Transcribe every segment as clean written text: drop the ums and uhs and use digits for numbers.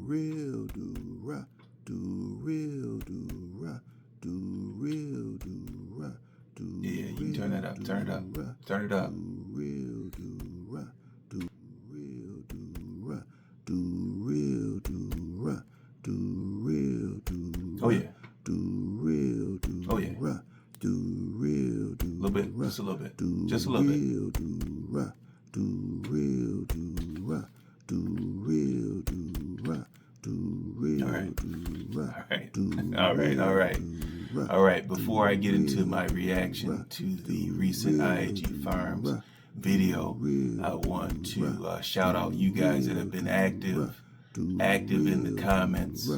real, do ra, do real, do ra, do real, do ra, do. Yeah, you can turn that up. Turn it up. Turn it up. Do real, do ra, do real, do ra, do real, do ra, do real, do ra. Oh yeah. Do real, do Oh yeah. ra, do real, do a little bit, ra, just a little bit, do just a little bit. real, do ra, do real, do ra, do real, do ra, do real, All right. do ra, All right. do All right. All right. do ra. All right. Before I get into my reaction to the recent IAG Farms video, I want to shout out you guys that have been active in the comments.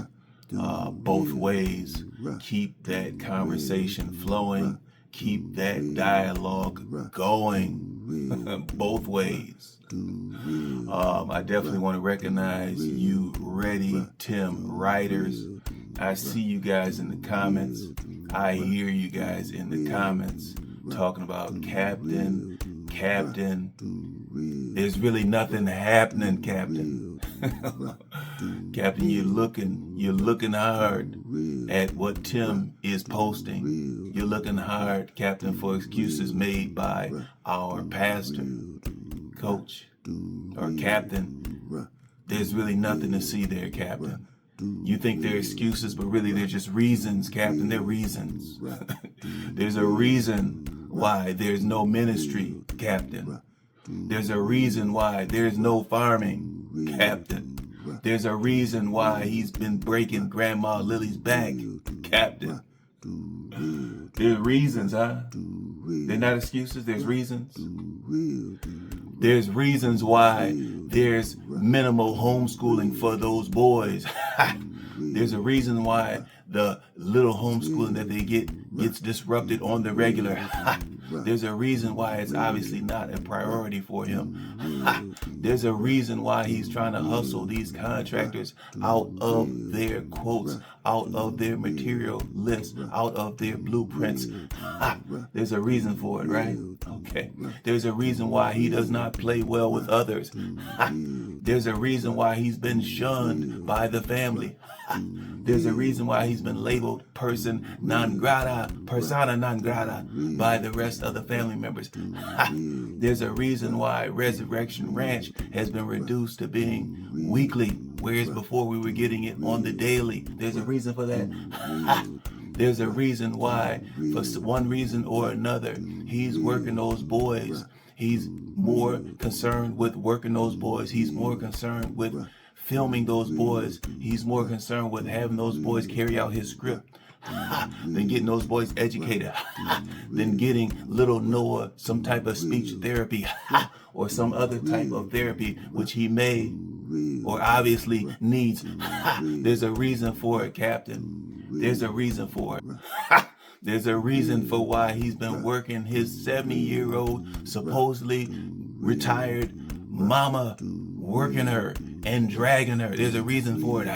Both ways. Keep that conversation flowing. Keep that dialogue going. Both ways. I definitely want to recognize you, Ready Tim writers. I see you guys in the comments. I hear you guys in the comments talking about Captain. There's really nothing happening, Captain. Captain, you're looking hard at what Tim is posting. You're looking hard, Captain, for excuses made by our pastor, coach, or captain. There's really nothing to see there, Captain. You think they're excuses, but really they're just reasons, Captain. They're reasons. There's a reason why there's no ministry, Captain. There's a reason why there's no farming, Captain. There's a reason why he's been breaking Grandma Lily's back, Captain. There's reasons, huh? They're not excuses, there's reasons. There's reasons why there's minimal homeschooling for those boys. There's a reason why the little homeschooling that they get gets disrupted on the regular. There's a reason why it's obviously not a priority for him. There's a reason why he's trying to hustle these contractors out of their quotes, out of their material lists, out of their blueprints. There's a reason for it, right? Okay. There's a reason why he does not play well with others. There's a reason why he's been shunned by the family. There's a reason why he's been labeled persona non grata by the rest of the family members. There's a reason why Resurrection Ranch has been reduced to being weekly, whereas before we were getting it on the daily. There's a reason for that. There's a reason why, for one reason or another, he's working those boys. He's more concerned with working those boys. He's more concerned with filming those boys. He's more concerned with having those boys carry out his script than getting those boys educated, than getting little Noah some type of speech therapy or some other type of therapy, which he may or obviously needs. There's a reason for it, Captain. There's a reason for it. There's a reason for why he's been working his 70-year-old, supposedly retired mama, working her and dragging her. There's a reason for it.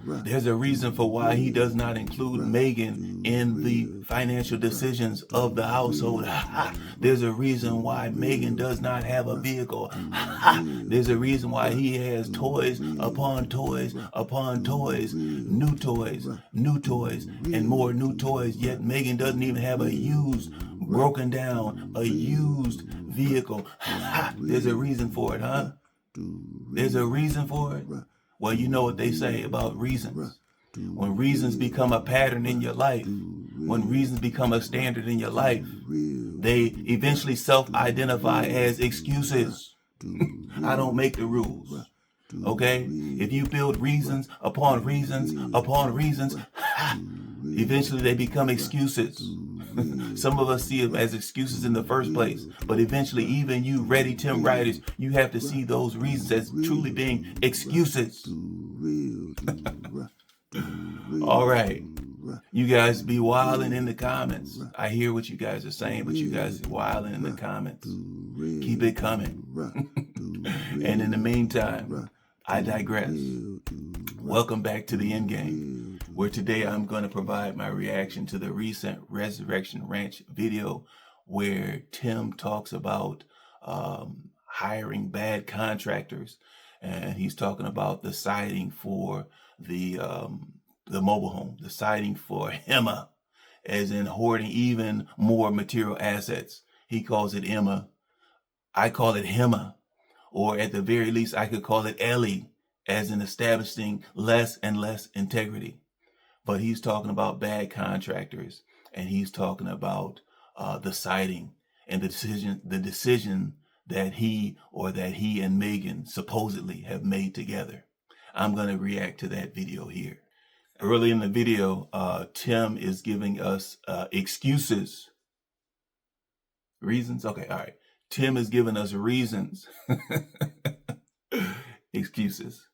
There's a reason for why he does not include Megan in the financial decisions of the household. There's a reason why Megan does not have a vehicle. There's a reason why he has toys upon toys upon toys, new toys, and more new toys, yet Megan doesn't even have a used, broken down, a used vehicle. There's a reason for it, huh? There's a reason for it. Well, you know what they say about reasons. When reasons become a pattern in your life, when reasons become a standard in your life, they eventually self-identify as excuses. I don't make the rules. Okay? If you build reasons upon reasons upon reasons, eventually they become excuses. Some of us see them as excuses in the first place, but eventually even you Ready Tim writers, you have to see those reasons as truly being excuses. All right. You guys be wilding in the comments. I hear what you guys are saying, but you guys are wilding in the comments. Keep it coming. And in the meantime, I digress. Welcome back to the end game, where today I'm going to provide my reaction to the recent Resurrection Ranch video where Tim talks about hiring bad contractors and he's talking about the siding for the mobile home, the siding for HEMA, as in hoarding even more material assets. He calls it Emma. I call it HEMA, or at the very least, I could call it Ellie, as in establishing less and less integrity. But he's talking about bad contractors, and he's talking about the siding and the decision that he and Megan supposedly have made together. I'm going to react to that video here. Early in the video, Tim is giving us excuses. Reasons? Okay, all right. Tim is giving us reasons. Excuses.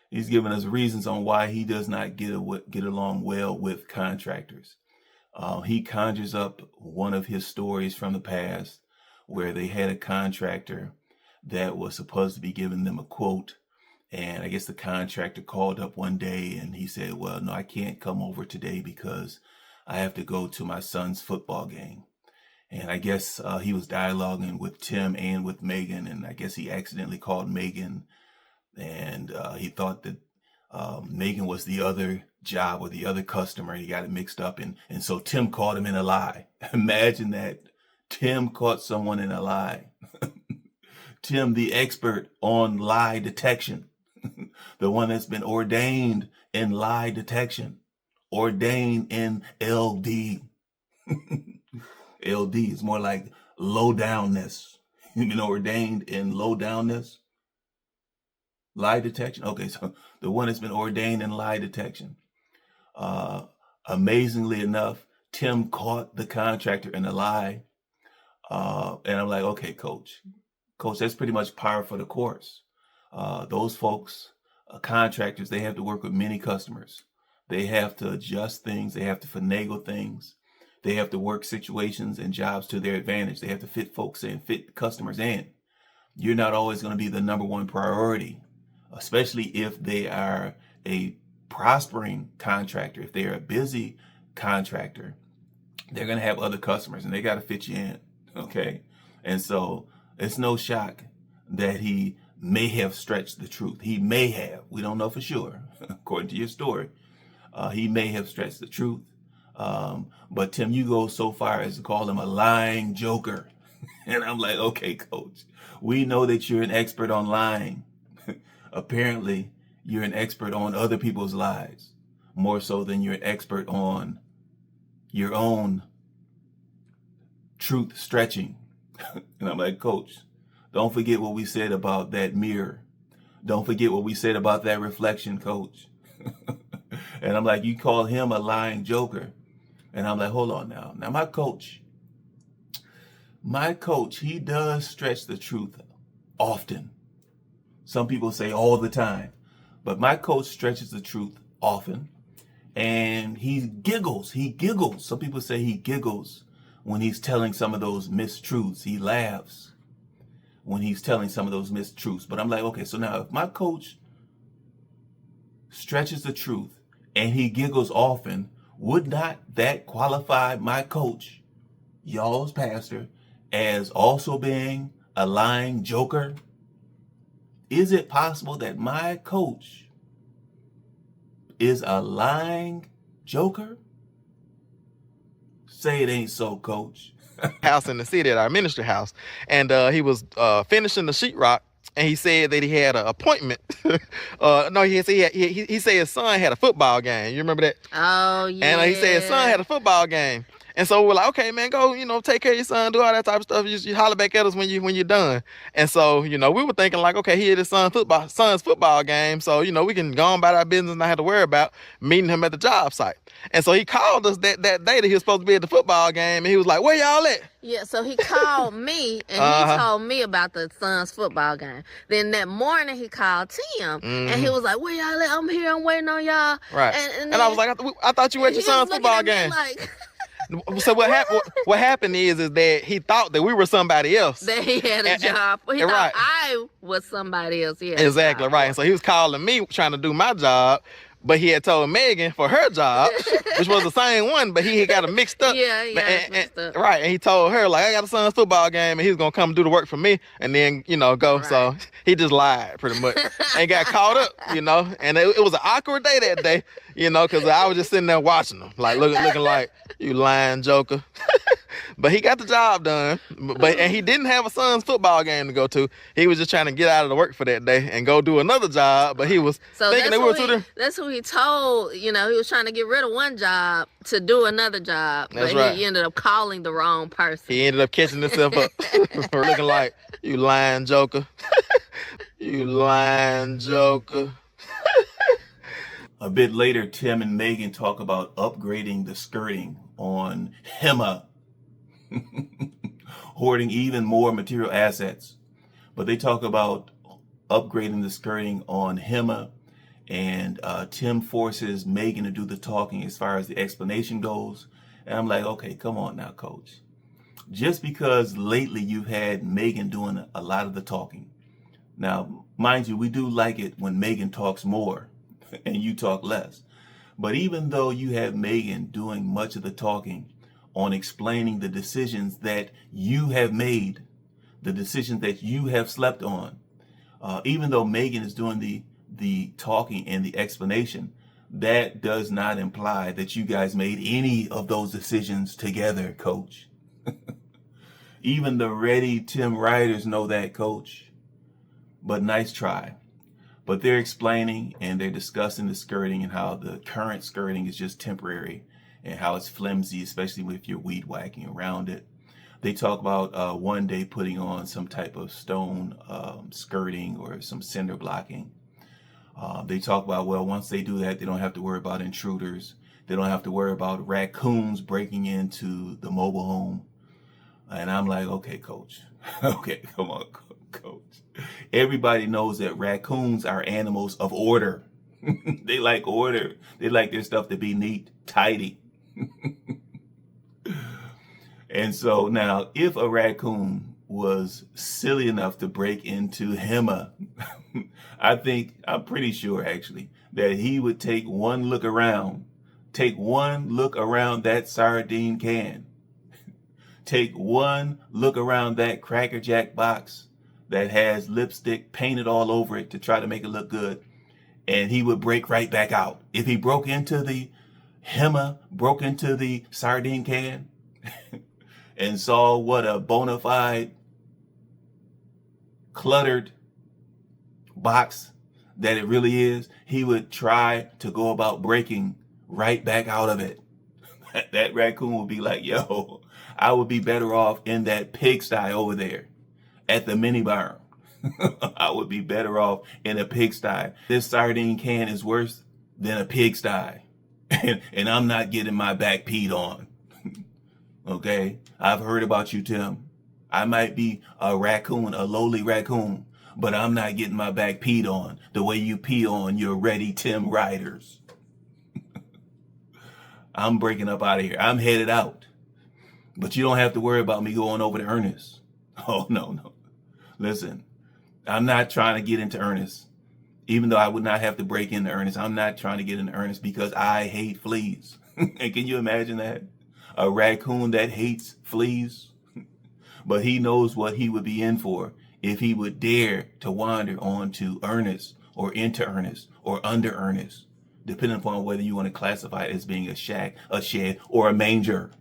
He's giving us reasons on why he does not get along well with contractors. He conjures up one of his stories from the past where they had a contractor that was supposed to be giving them a quote. And I guess the contractor called up one day and he said, well, no, I can't come over today because I have to go to my son's football game. And I guess he was dialoguing with Tim and with Megan. And I guess he accidentally called Megan. And he thought that Megan was the other job or the other customer. He got it mixed up. And so Tim caught him in a lie. Imagine that. Tim caught someone in a lie. Tim, the expert on lie detection. The one that's been ordained in lie detection. Ordained in LD. LD is more like low downness. You've been ordained in low downness. Lie detection. Okay, so the one that's been ordained in lie detection. Amazingly enough, Tim caught the contractor in a lie. And I'm like, okay, coach, that's pretty much par for the course. Those folks, contractors, they have to work with many customers. They have to adjust things. They have to finagle things. They have to work situations and jobs to their advantage. They have to fit folks in, fit customers in. You're not always going to be the number one priority, especially if they are a prospering contractor. If they're a busy contractor, they're going to have other customers and they got to fit you in. Okay. And so it's no shock that he may have stretched the truth. He may have. We don't know for sure, according to your story. He may have stretched the truth. But Tim, you go so far as to call him a lying joker. And I'm like, okay, coach, we know that you're an expert on lying. Apparently, you're an expert on other people's lies, more so than you're an expert on your own truth stretching. And I'm like, coach, don't forget what we said about that mirror. Don't forget what we said about that reflection, coach. And I'm like, you call him a lying joker. And I'm like, hold on now. Now, my coach, he does stretch the truth often. Some people say all the time. But my coach stretches the truth often. And he giggles. Some people say he giggles when he's telling some of those mistruths. He laughs when he's telling some of those mistruths. But I'm like, okay, so now if my coach stretches the truth and he giggles often, would not that qualify my coach, y'all's pastor, as also being a lying joker? Is it possible that my coach is a lying joker? Say it ain't so, coach. House in the city at our ministry house, and he was finishing the sheetrock, and he said that he had an appointment. No, he said his son had a football game. You remember that? Oh yeah. And he said his son had a football game. And so we're like, okay, man, go, take care of your son, do all that type of stuff. You holler back at us when you're done. And so, we were thinking like, okay, he had his son's football game. So, we can go on about our business and not have to worry about meeting him at the job site. And so he called us that day that he was supposed to be at the football game. And he was like, where y'all at? Yeah, so he called me and he told me about the son's football game. Then that morning he called Tim and he was like, where y'all at? I'm here, I'm waiting on y'all. Right. And I was like, I thought you were at your son's football game. Like, so what happened is that he thought that we were somebody else. That he had a job. He thought I was somebody else. Yeah. Exactly, right. And so he was calling me trying to do my job. but he had told Megan for her job, which was the same one, but he had got it mixed up. Yeah, mixed up. Right, and he told her, like, I got a son's football game, and he's going to come do the work for me, and then, go. Right. So he just lied, pretty much, and got caught up, and it was an awkward day that day, because I was just sitting there watching him, like, looking like, you lying joker. But he got the job done, and he didn't have a son's football game to go to. He was just trying to get out of the work for that day and go do another job, but he was thinking they were two. That's who he told, he was trying to get rid of one job to do another job, That's but right. He ended up calling the wrong person. He ended up catching himself up, looking like, you lying joker. You lying joker. A bit later, Tim and Megan talk about upgrading the skirting on HEMA, hoarding even more material assets. But they talk about upgrading the skirting on HEMA, and Tim forces Megan to do the talking as far as the explanation goes. And I'm like, okay, come on now, coach. Just because lately you've had Megan doing a lot of the talking. Now, mind you, we do like it when Megan talks more and you talk less. But even though you have Megan doing much of the talking on explaining the decisions that you have made, the decisions that you have slept on, even though Megan is doing the talking and the explanation, that does not imply that you guys made any of those decisions together, coach. Even the ready Tim Riders know that, coach. But nice try. But they're explaining and they're discussing the skirting and how the current skirting is just temporary and how it's flimsy, especially if you're weed whacking around it. They talk about one day putting on some type of stone skirting or some cinder blocking. They talk about, well, once they do that, they don't have to worry about intruders. They don't have to worry about raccoons breaking into the mobile home. And I'm like, okay, coach. Okay, come on, coach. Everybody knows that raccoons are animals of order. They like order. They like their stuff to be neat, tidy. And so now, if a raccoon was silly enough to break into HEMA, I'm pretty sure actually that he would take one look around that sardine can, take one look around that Cracker Jack box that has lipstick painted all over it to try to make it look good, and he would break right back out. If he broke into the HEMA, broke into the sardine can, and saw what a bona fide cluttered box that it really is, he would try to go about breaking right back out of it. That raccoon would be like, yo, I would be better off in that pigsty over there at the mini barn. I would be better off in a pigsty. This sardine can is worse than a pigsty. And I'm not getting my back peed on. Okay? I've heard about you, Tim. I might be a raccoon, a lowly raccoon, but I'm not getting my back peed on the way you pee on your ready Tim Riders. I'm breaking up out of here. I'm headed out. But you don't have to worry about me going over to Ernest. Oh, no. Listen, I'm not trying to get into Ernest. Even though I would not have to break into Ernest, I'm not trying to get into Ernest because I hate fleas. And can you imagine that? A raccoon that hates fleas? But he knows what he would be in for if he would dare to wander onto Ernest or into Ernest or under Ernest, depending upon whether you want to classify it as being a shack, a shed, or a manger.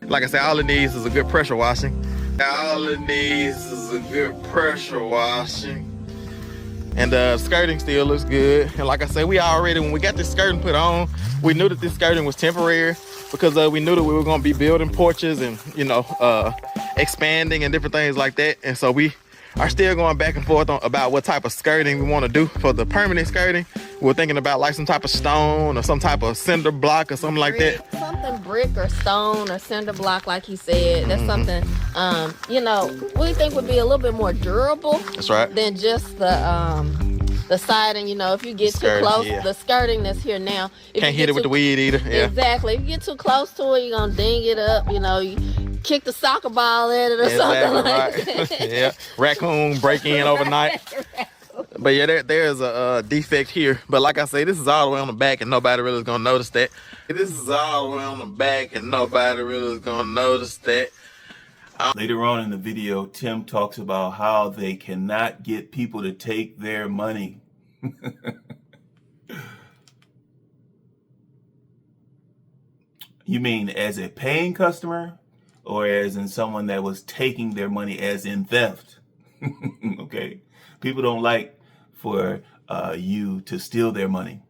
Like I said, all it needs is a good pressure washing. All it needs is a good pressure washing. And the skirting still looks good. And like I said, when we got this skirting put on, we knew that this skirting was temporary because we knew that we were going to be building porches and, expanding and different things like that. And so we are still going back and forth about what type of skirting we want to do for the permanent skirting. We're thinking about like some type of stone or some type of cinder block or something like that. Something brick or stone or cinder block, like he said. That's something, we think would be a little bit more durable. That's right. Than just the siding. If you get too close, the skirting that's here now. Can't hit it with the weed eater. Yeah. Exactly. If you get too close to it, you're going to ding it up. You kick the soccer ball at it or something like that. Yeah. Raccoon break in overnight. But yeah, there's a defect here. But like I say, this is all the way on the back, and nobody really is gonna notice that. This is all the way on the back, and nobody really is gonna notice that. Later on in the video, Tim talks about how they cannot get people to take their money. You mean as a paying customer, or as in someone that was taking their money as in theft? Okay. People don't like for you to steal their money.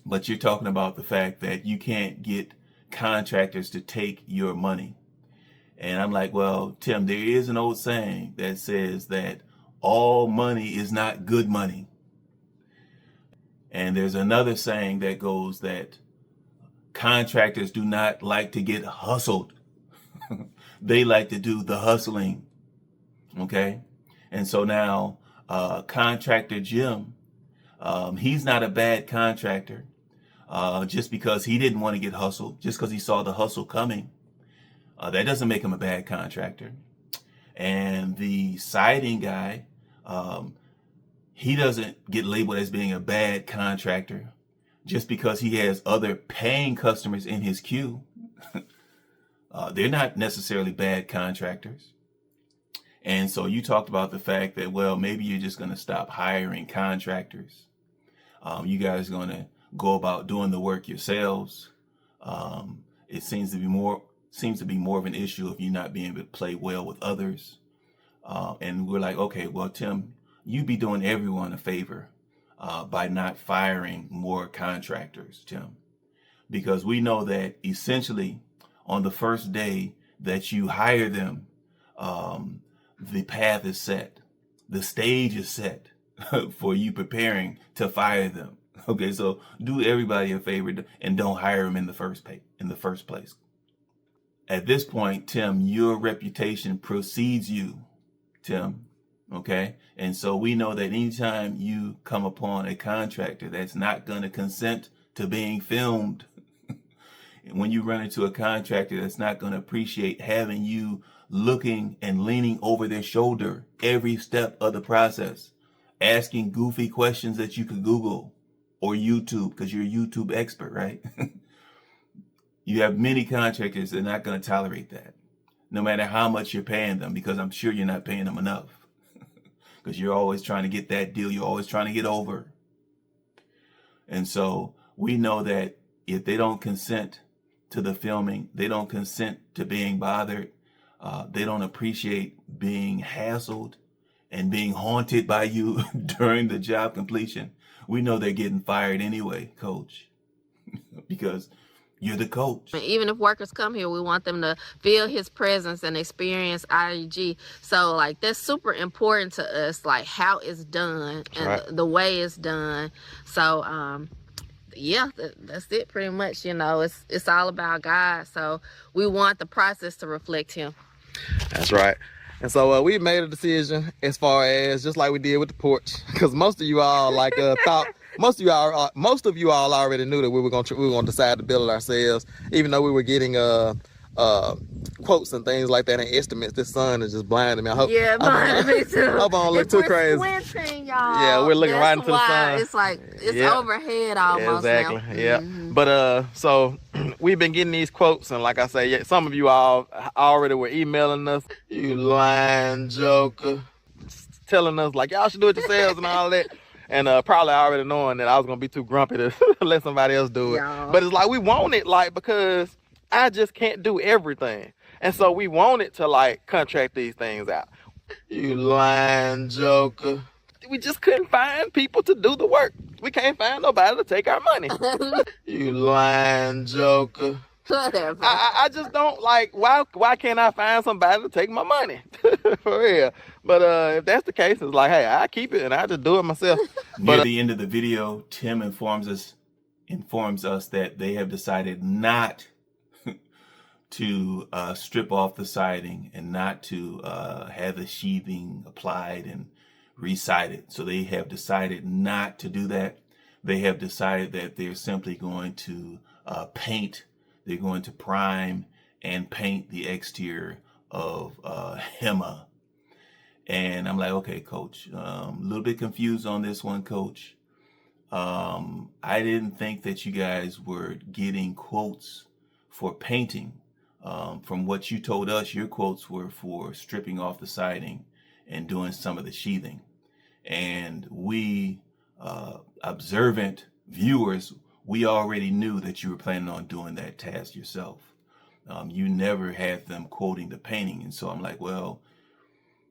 But you're talking about the fact that you can't get contractors to take your money. And I'm like, well, Tim, there is an old saying that says that all money is not good money. And there's another saying that goes that contractors do not like to get hustled. They like to do the hustling. Okay. And so now, contractor Jim, he's not a bad contractor, just because he didn't want to get hustled, just because he saw the hustle coming. That doesn't make him a bad contractor. And the siding guy, he doesn't get labeled as being a bad contractor just because he has other paying customers in his queue. They're not necessarily bad contractors. And so you talked about the fact that, well, maybe you're just going to stop hiring contractors. You guys are going to go about doing the work yourselves. It seems to be more of an issue of you not being able to play well with others. And we're like, okay, well, Tim, you be doing everyone a favor by not firing more contractors, Tim, because we know that essentially on the first day that you hire them, the path is set, the stage is set for you preparing to fire them. Okay, so do everybody a favor and don't hire them in the first place. At this point, Tim, your reputation precedes you, Tim. Okay, and so we know that anytime you come upon a contractor that's not going to consent to being filmed, when you run into a contractor that's not going to appreciate having you looking and leaning over their shoulder every step of the process, asking goofy questions that you could Google or YouTube, because you're a YouTube expert, right? You have many contractors that are not going to tolerate that, no matter how much you're paying them, because I'm sure you're not paying them enough, because you're always trying to get that deal. You're always trying to get over. And so we know that if they don't consent to the filming, they don't consent to being bothered, they don't appreciate being hassled and being haunted by you during the job completion, we know they're getting fired anyway, coach, because you're the coach. Even if workers come here, we want them to feel his presence and experience IAG. So like that's super important to us, like how it's done and right. the way it's done. So yeah, that's it pretty much. You know, it's all about God. So we want the process to reflect him. That's right. And so we made a decision as far as just like we did with the porch, because most of you all like thought. Most of you all already knew that we were gonna decide to build it ourselves, even though we were getting quotes and things like that and estimates. This sun is just blinding me. I hope. Yeah, blinding me too. I hope I don't look too crazy. Squinting, y'all. Yeah, we're looking right into the why sun. It's like it's overhead almost. Exactly. Now. Yeah. Mm-hmm. But so we've been getting these quotes, and like I say, yeah, some of you all already were emailing us. You lying joker, telling us like y'all should do it yourselves and all that. And probably already knowing that I was gonna be too grumpy to let somebody else do it. Yeah. But it's like we want it, like, because I just can't do everything, and so we wanted to like contract these things out. You lying joker. We just couldn't find people to do the work. We can't find nobody to take our money. You lying joker. Whatever. I just don't like, why can't I find somebody to take my money? For real. But if that's the case, it's like, hey, I keep it and I just do it myself. Near the end of the video, Tim informs us that they have decided not to strip off the siding and not to have the sheathing applied and re-sided. So they have decided not to do that. They have decided that they're simply going to paint. They're going to prime and paint the exterior of HEMA. And I'm like, okay, coach, a little bit confused on this one, coach. I didn't think that you guys were getting quotes for painting. From what you told us, your quotes were for stripping off the siding and doing some of the sheathing. And we, observant viewers, we already knew that you were planning on doing that task yourself. You never had them quoting the painting. And so I'm like, well,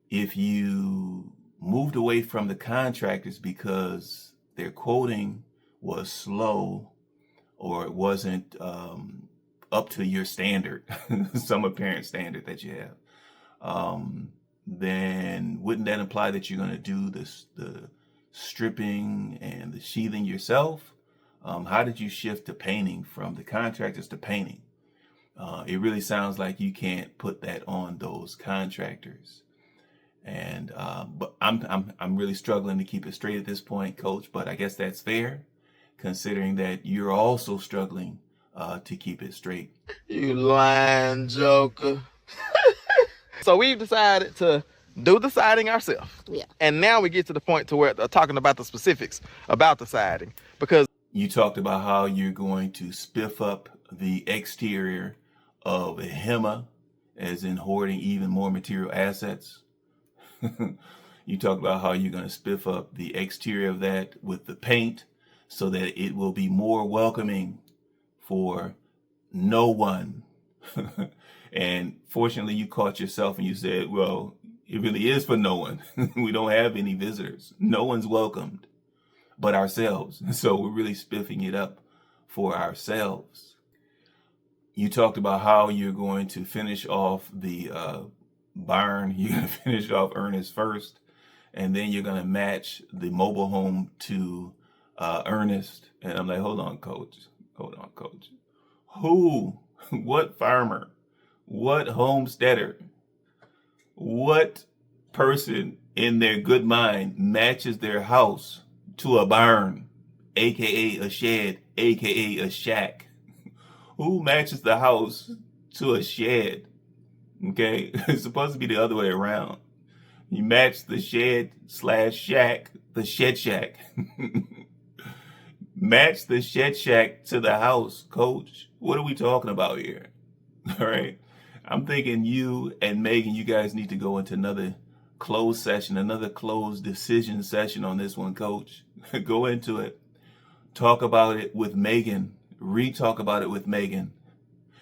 if you moved away from the contractors because their quoting was slow or it wasn't up to your standard, some apparent standard that you have, then wouldn't that imply that you're going to do the stripping and the sheathing yourself? How did you shift to painting from the contractors to painting? It really sounds like you can't put that on those contractors. And but I'm really struggling to keep it straight at this point, coach, but I guess that's fair considering that you're also struggling to keep it straight. You lying joker. So we've decided to do the siding ourselves. Yeah. And now we get to the point to where talking about the specifics about the siding, because you talked about how you're going to spiff up the exterior of a HEMA, as in hoarding even more material assets. You talked about how you're going to spiff up the exterior of that with the paint so that it will be more welcoming for no one. And fortunately, you caught yourself and you said, well, it really is for no one. We don't have any visitors. No one's welcomed but ourselves. So we're really spiffing it up for ourselves. You talked about how you're going to finish off the barn. You're going to finish off Ernest first, and then you're going to match the mobile home to Ernest. And I'm like, hold on, coach. Who, what farmer, what homesteader, what person in their good mind matches their house to a barn, aka a shed, aka a shack? Who matches the house to a shed? Okay, it's supposed to be the other way around. You match the shed/shack, the shed shack. Match the shed shack to the house, coach. What are we talking about here? All right. I'm thinking you and Megan, you guys need to go into another closed session, another closed decision session on this one, coach. Go into it. Talk about it with Megan. Re-talk about it with Megan.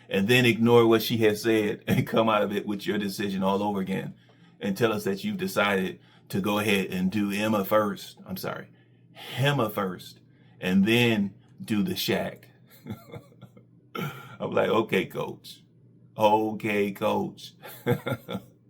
And then ignore what she has said and come out of it with your decision all over again. And tell us that you've decided to go ahead and do HEMA first. And then do the shack. I'm like, okay, coach.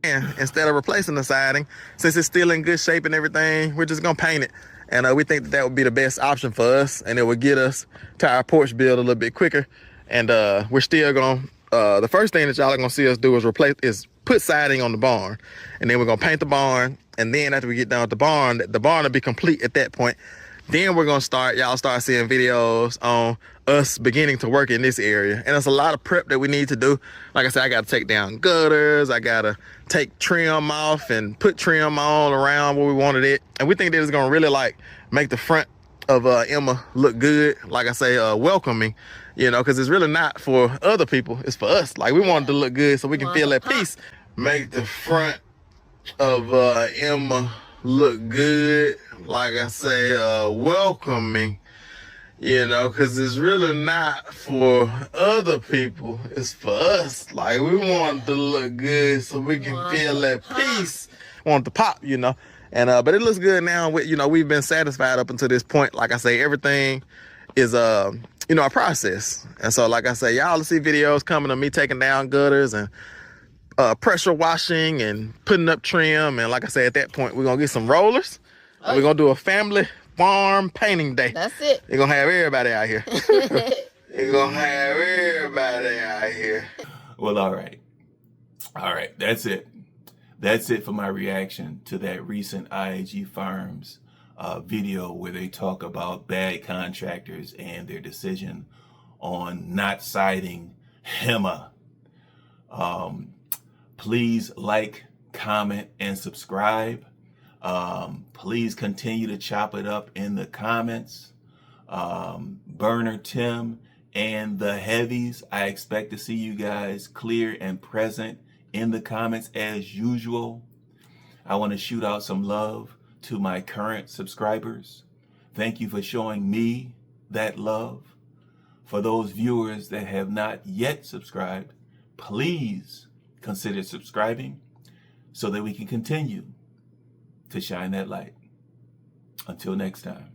And instead of replacing the siding, since it's still in good shape and everything, we're just gonna paint it. And we think that would be the best option for us, and it would get us to our porch build a little bit quicker. And we're still gonna, the first thing that y'all are gonna see us do is put siding on the barn. And then we're gonna paint the barn. And then after we get done with the barn will be complete at that point. Then we're gonna y'all start seeing videos on us beginning to work in this area. And there's a lot of prep that we need to do. Like I said, I gotta take down gutters, I gotta take trim off and put trim all around where we wanted it. And we think that it's gonna really like make the front of Emma look good. Like I say, welcoming, because it's really not for other people, it's for us. Like we want it to look good so we can feel at peace. Make the front of Emma look good, like I say, welcoming, because it's really not for other people, it's for us. Like we want it to look good so we can feel at peace. Want it to pop, and but it looks good now. We've been satisfied up until this point. Like I say, everything is a process. And so like I say, y'all will see videos coming of me taking down gutters and pressure washing and putting up trim. And like I said, at that point, we're going to get some rollers. And we're going to do a family farm painting day. That's it. You're going to have everybody out here. You're going to have everybody out here. Well, all right. That's it. That's it for my reaction to that recent IAG Farms video where they talk about bad contractors and their decision on not siding HEMA. Please like, comment, and subscribe. Please continue to chop it up in the comments. Burner Tim and the heavies, I expect to see you guys clear and present in the comments as usual. I want to shoot out some love to my current subscribers. Thank you for showing me that love. For those viewers that have not yet subscribed, please consider subscribing so that we can continue to shine that light. Until next time.